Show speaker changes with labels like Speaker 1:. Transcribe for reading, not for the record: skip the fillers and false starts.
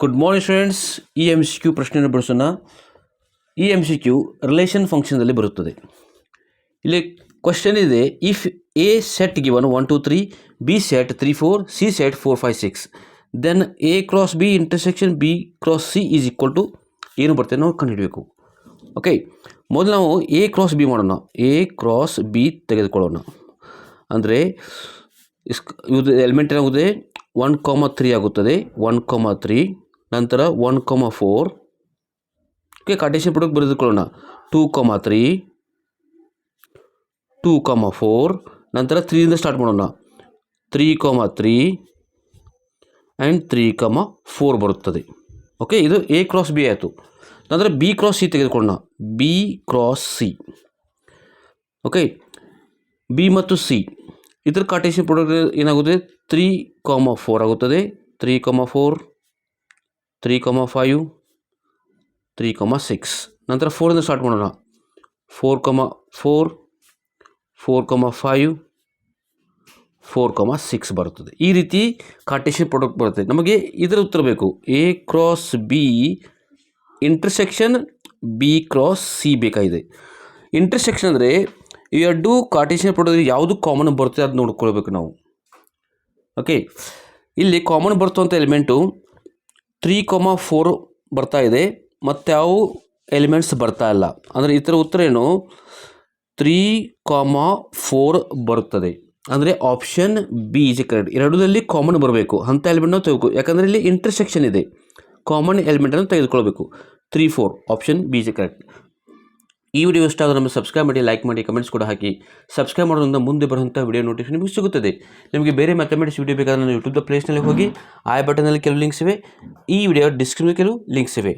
Speaker 1: Good morning students. ಈ M C Q ಪ್ರಶ್ನೆಯನ್ನು ಬಿಡಿಸೋಣ. ಈ ಎಮ್ ಸಿ ಕ್ಯೂ ರಿಲೇಷನ್ ಫಂಕ್ಷನ್ದಲ್ಲಿ ಬರುತ್ತದೆ. ಇಲ್ಲಿ ಕ್ವಶನ್ ಇದೆ, if A set given 1 2 3, B set 3 4, C set 4 5 6, then A cross B intersection B cross C is equal to ಏನು ಬರ್ತದೆ ನಾವು ಕಂಡುಹಿಡಬೇಕು. ಓಕೆ, ಮೊದಲು ನಾವು ಎ ಕ್ರಾಸ್ ಬಿ ಮಾಡೋಣ. ಎ ಕ್ರಾಸ್ ಬಿ ತೆಗೆದುಕೊಳ್ಳೋಣ. ಅಂದರೆ ಇದು ಎಲಿಮೆಂಟ್ ಏನಾಗುತ್ತೆ, 1,3 ಆಗುತ್ತದೆ. 1,3 ನಂತರ 1,4. Okay, Cartesian product ಬರೆದುಕೊಳ್ಳೋಣ. 2,3 2,4 ನಂತರ 3ಯಿಂದ ಸ್ಟಾರ್ಟ್ ಮಾಡೋಣ. 3,3 ಆ್ಯಂಡ್ 3,4 ಬರುತ್ತದೆ. ಓಕೆ, ಇದು ಎ ಕ್ರಾಸ್ ಬಿ ಆಯಿತು. ನಂತರ ಬಿ ಕ್ರಾಸ್ ಸಿ ತೆಗೆದುಕೊಳ್ಳೋಣ. B cross C. Okay, B ಮತ್ತು ಸಿ ಇದರ ಕಾರ್ಟೇಶಿಯನ್ ಪ್ರಾಡಕ್ಟ್ ಏನಾಗುತ್ತೆ, 3,4 ಆಗುತ್ತದೆ. 3,4 3,5 3,6 ನಂತರ 4ಇಂದ ಸ್ಟಾರ್ಟ್ ಮಾಡೋಣ. 4,4 4,5 4,6 ಬರುತ್ತದೆ. ಈ ರೀತಿ ಕಾರ್ಟೇಶಿಯನ್ ಪ್ರಾಡಕ್ಟ್ ಬರುತ್ತೆ. ನಮಗೆ ಇದರ ಉತ್ತರ ಬೇಕು. A cross B intersection B cross C ಬೇಕಾಗಿದೆ. ಇಂಟರ್ಸೆಕ್ಷನ್ ಅಂದರೆ ಈ ಎರಡು ಕಾರ್ಟೇಶಿಯನ್ ಪ್ರಾಡಕ್ಟ್ ಯಾವುದು ಕಾಮನ್ ಬರುತ್ತೆ ಅದು ನೋಡ್ಕೊಳ್ಬೇಕು ನಾವು. ಓಕೆ, ಇಲ್ಲಿ ಕಾಮನ್ ಬರ್ತವಂಥ ಎಲಿಮೆಂಟು 3,4 ಬರ್ತಾ ಇದೆ, ಮತ್ತು ಯಾವ ಎಲಿಮೆಂಟ್ಸ್ ಬರ್ತಾ ಇಲ್ಲ. ಅಂದರೆ ಇದರ ಉತ್ತರ ಏನು, 3,4 ಬರುತ್ತದೆ. ಅಂದರೆ ಆಪ್ಷನ್ ಬಿ ಈಸ್ ಕರೆಕ್ಟ್. ಎರಡರಲ್ಲಿ ಕಾಮನ್ ಬರಬೇಕು, ಅಂಥ ಎಲಿಮೆಂಟನ್ನು ತೆಗೆದುಕೋ. ಯಾಕಂದರೆ ಇಲ್ಲಿ ಇಂಟರ್ಸೆಕ್ಷನ್ ಇದೆ, ಕಾಮನ್ ಎಲಿಮೆಂಟನ್ನು ತೆಗೆದುಕೊಳ್ಬೇಕು. 3 4 ಆಪ್ಷನ್ ಬಿ ಈಸ್ ಕರೆಕ್ಟ್. ಈ ವಿಡಿಯೋ ಇಷ್ಟ ಆದರೆ ನಮಗೆ ಸಬ್ಸ್ಕ್ರೈಬ್ ಮಾಡಿ, ಲೈಕ್ ಮಾಡಿ, ಕಮೆಂಟ್ಸ್ ಕೂಡ ಹಾಕಿ. ಸಬ್ಸ್ಕ್ರೈಬ್ ಮಾಡೋದ್ರಿಂದ ಮುಂದೆ ಬರುವಂಥ ವಿಡಿಯೋ ನೋಟಿಫಿಕೇಶನ್ ನಿಮಗೆ ಸಿಗುತ್ತದೆ. ನಿಮಗೆ ಬೇರೆ ಮ್ಯಾಥಮೆಟಿಕ್ಸ್ ವಿಡಿಯೋ ಬೇಕಾದರೆ ನಾನು ಯೂಟ್ಯೂಬ್ ಪ್ಲೇಸ್ನಲ್ಲಿ ಹೋಗಿ ಐ ಬಟನಲ್ಲಿ ಕೆಲವು ಲಿಂಕ್ಸ್ ಇವೆ, ಈ ವಿಡಿಯೋ ಡಿಸ್ಕ್ರಿಪ್ಷನ್ನಲ್ಲಿ ಕೆಲವು ಲಿಂಕ್ಸ್ ಇವೆ.